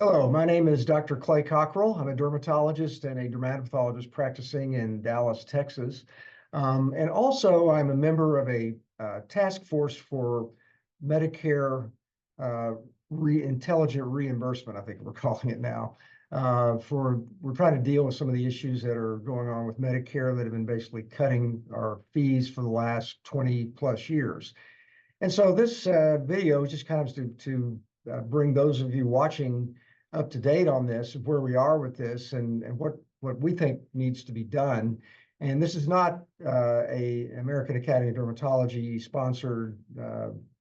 Hello, my name is Dr. Clay Cockerell. I'm a dermatologist and a dermatopathologist practicing in Dallas, Texas. And also, I'm a member of a task force for Medicare intelligent reimbursement, I think we're calling it now. We're trying to deal with some of the issues that are going on with Medicare that have been basically cutting our fees for the last 20 plus years. And so this video just kind of to bring those of you watching up to date on this, of where we are with this and what we think needs to be done. And this is not a American Academy of Dermatology sponsored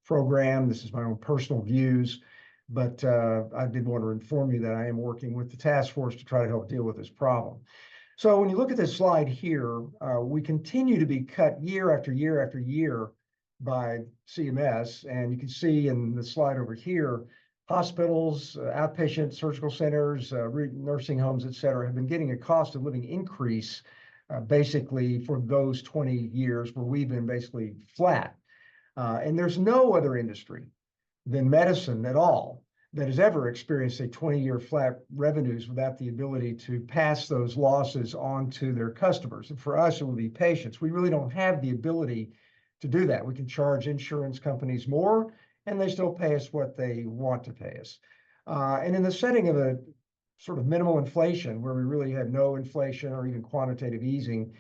program. This is my own personal views, but I did want to inform you that I am working with the task force to try to help deal with this problem. So when you look at this slide here, we continue to be cut year after year after year by CMS. And you can see in the slide over here, hospitals, outpatient surgical centers, nursing homes, et cetera, have been getting a cost of living increase basically for those 20 years where we've been basically flat. And there's no other industry than medicine at all that has ever experienced a 20-year flat revenues without the ability to pass those losses on to their customers. And for us, it would be patients. We really don't have the ability to do that. We can charge insurance companies more, and they still pay us what they want to pay us. And in the setting of a sort of minimal inflation, where we really had no inflation or even quantitative easing,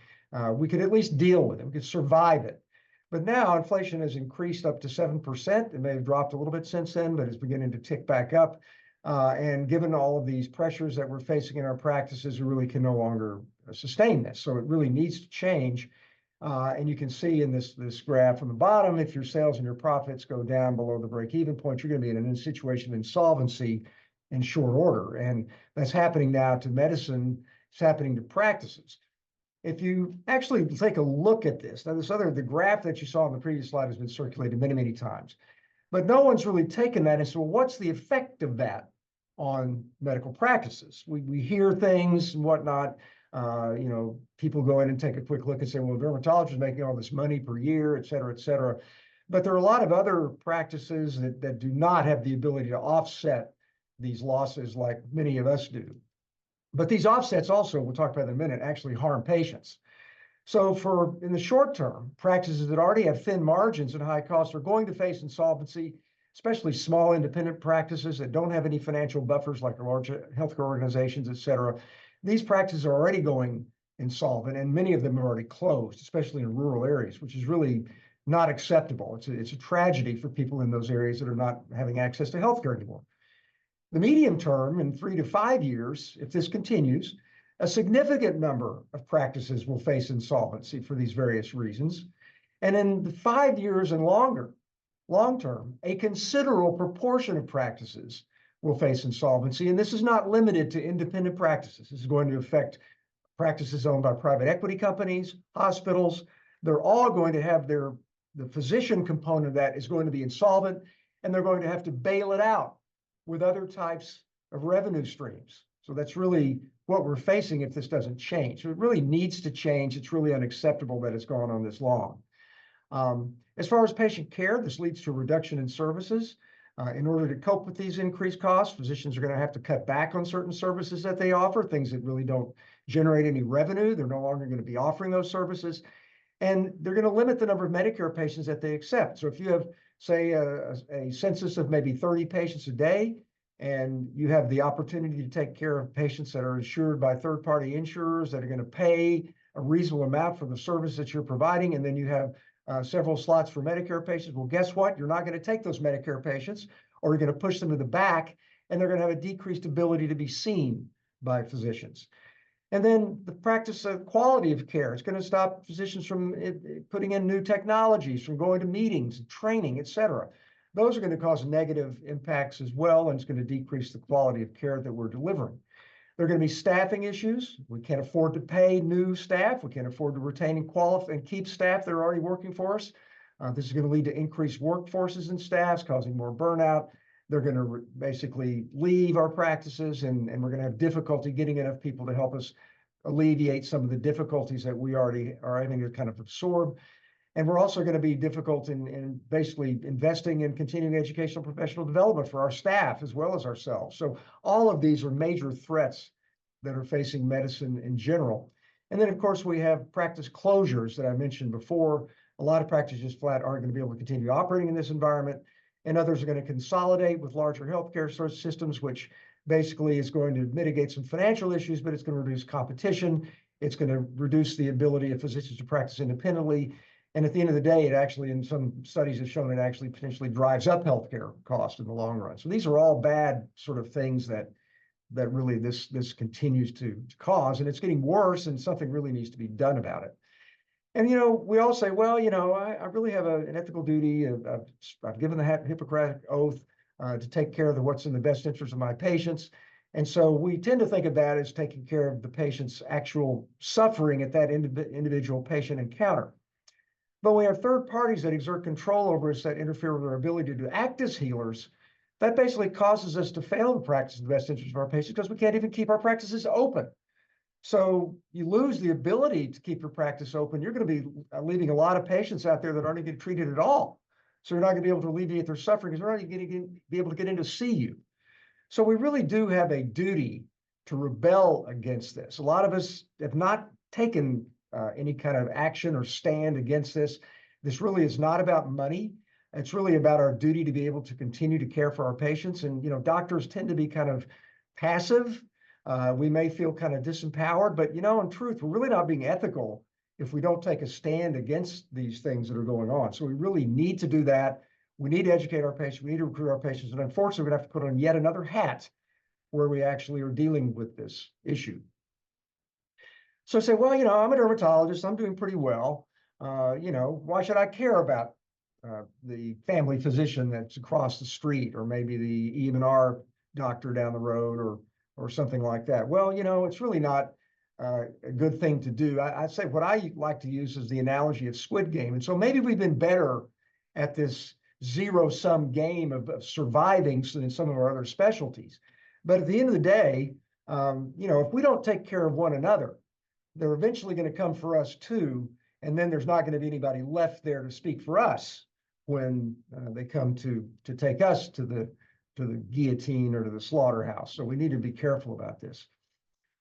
we could at least deal with it. We could survive it. But now inflation has increased up to 7%. It may have dropped a little bit since then, but it's beginning to tick back up. And given all of these pressures that we're facing in our practices, we really can no longer sustain this. So it really needs to change. And you can see in this graph on the bottom, if your sales and your profits go down below the break-even point, you're going to be in a situation of insolvency in short order. And that's happening now to medicine. It's happening to practices. If you actually take a look at this, now the graph that you saw on the previous slide has been circulated many, many times, but no one's really taken that and said, well, what's the effect of that on medical practices? We hear things and whatnot. People go in and take a quick look and say, well, dermatologists are making all this money per year, et cetera, et cetera. But there are a lot of other practices that do not have the ability to offset these losses like many of us do. But these offsets also, we'll talk about in a minute, actually harm patients. So in the short term, practices that already have thin margins and high costs are going to face insolvency, especially small independent practices that don't have any financial buffers like large healthcare organizations, et cetera. These practices are already going insolvent, and many of them have already closed, especially in rural areas, which is really not acceptable. It's a tragedy for people in those areas that are not having access to healthcare anymore. The medium term, in 3 to 5 years, if this continues, a significant number of practices will face insolvency for these various reasons. And in the 5 years and longer, long term, a considerable proportion of practices will face insolvency. And this is not limited to independent practices. This is going to affect practices owned by private equity companies, hospitals. They're all going to have the physician component of that is going to be insolvent, and they're going to have to bail it out with other types of revenue streams. So that's really what we're facing if this doesn't change. So it really needs to change. It's really unacceptable that it's gone on this long. As far as patient care, this leads to a reduction in services. In order to cope with these increased costs, physicians are going to have to cut back on certain services that they offer, things that really don't generate any revenue. They're no longer going to be offering those services. And they're going to limit the number of Medicare patients that they accept. So if you have, say, a census of maybe 30 patients a day, and you have the opportunity to take care of patients that are insured by third-party insurers that are going to pay a reasonable amount for the service that you're providing, and then you have several slots for Medicare patients, well, guess what? You're not going to take those Medicare patients, or you're going to push them to the back, and they're going to have a decreased ability to be seen by physicians. And then the practice of quality of care. It's going to stop physicians from putting in new technologies, from going to meetings, training, et cetera. Those are going to cause negative impacts as well, and it's going to decrease the quality of care that we're delivering. There are going to be staffing issues. We can't afford to pay new staff. We can't afford to retain and keep staff that are already working for us. This is going to lead to increased workforces and staffs, causing more burnout. They're going to basically leave our practices, and we're going to have difficulty getting enough people to help us alleviate some of the difficulties that we already are having to kind of absorb. And we're also going to be difficult in basically investing in continuing educational professional development for our staff as well as ourselves. So all of these are major threats that are facing medicine in general. And then, of course, we have practice closures that I mentioned before. A lot of practices flat aren't going to be able to continue operating in this environment, and others are going to consolidate with larger healthcare systems, which basically is going to mitigate some financial issues, but it's going to reduce competition. It's going to reduce the ability of physicians to practice independently. And at the end of the day, it actually, in some studies have shown, it actually potentially drives up healthcare costs in the long run. So these are all bad sort of things that really this continues to cause, and it's getting worse, and something really needs to be done about it. And we all say, well, I really have an ethical duty. I've given the Hippocratic oath to take care of what's in the best interest of my patients. And so we tend to think of that as taking care of the patient's actual suffering at that individual patient encounter. But we have third parties that exert control over us, that interfere with our ability to act as healers. That basically causes us to fail to practice in the best interest of our patients because we can't even keep our practices open. So you lose the ability to keep your practice open. You're going to be leaving a lot of patients out there that aren't getting treated at all. So you're not going to be able to alleviate their suffering because they're not going to be able to get in to see you. So we really do have a duty to rebel against this. A lot of us have not taken any kind of action or stand against this. This really is not about money. It's really about our duty to be able to continue to care for our patients. And, doctors tend to be kind of passive. We may feel kind of disempowered, but, in truth, we're really not being ethical if we don't take a stand against these things that are going on. So we really need to do that. We need to educate our patients. We need to recruit our patients. And unfortunately, we're going to have to put on yet another hat where we actually are dealing with this issue. So I say, well, I'm a dermatologist. I'm doing pretty well. Why should I care about the family physician that's across the street, or maybe the E&R doctor down the road, or something like that? Well, it's really not a good thing to do. I'd say what I like to use is the analogy of Squid Game. And so maybe we've been better at this zero-sum game of surviving than some of our other specialties. But at the end of the day, if we don't take care of one another, they're eventually going to come for us too. And then there's not going to be anybody left there to speak for us when they come to take us to the guillotine or to the slaughterhouse. So we need to be careful about this.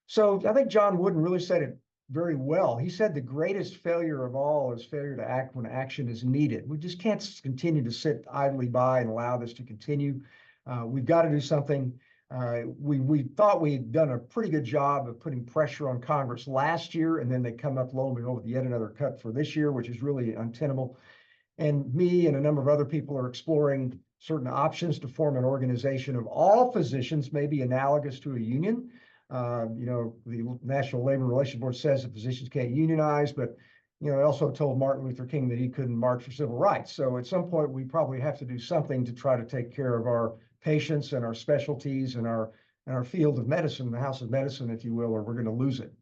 So I think John Wooden really said it very well. He said the greatest failure of all is failure to act when action is needed. We just can't continue to sit idly by and allow this to continue. We've got to do something. We thought we'd done a pretty good job of putting pressure on Congress last year, and then they come up, lo and behold, with yet another cut for this year, which is really untenable. And me and a number of other people are exploring certain options to form an organization of all physicians, maybe analogous to a union. The National Labor Relations Board says that physicians can't unionize, but I also told Martin Luther King that he couldn't march for civil rights. So at some point, we probably have to do something to try to take care of our patients and our specialties and our field of medicine, the house of medicine, if you will, or we're going to lose it.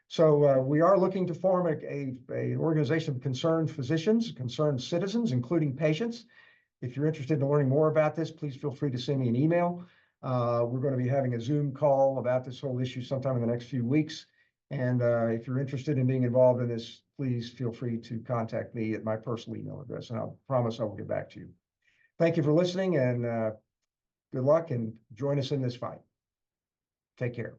So we are looking to form an organization of concerned physicians, concerned citizens, including patients. If you're interested in learning more about this, please feel free to send me an email. We're going to be having a Zoom call about this whole issue sometime in the next few weeks. And if you're interested in being involved in this, please feel free to contact me at my personal email address, and I'll promise I will get back to you. Thank you for listening, and good luck, and join us in this fight. Take care.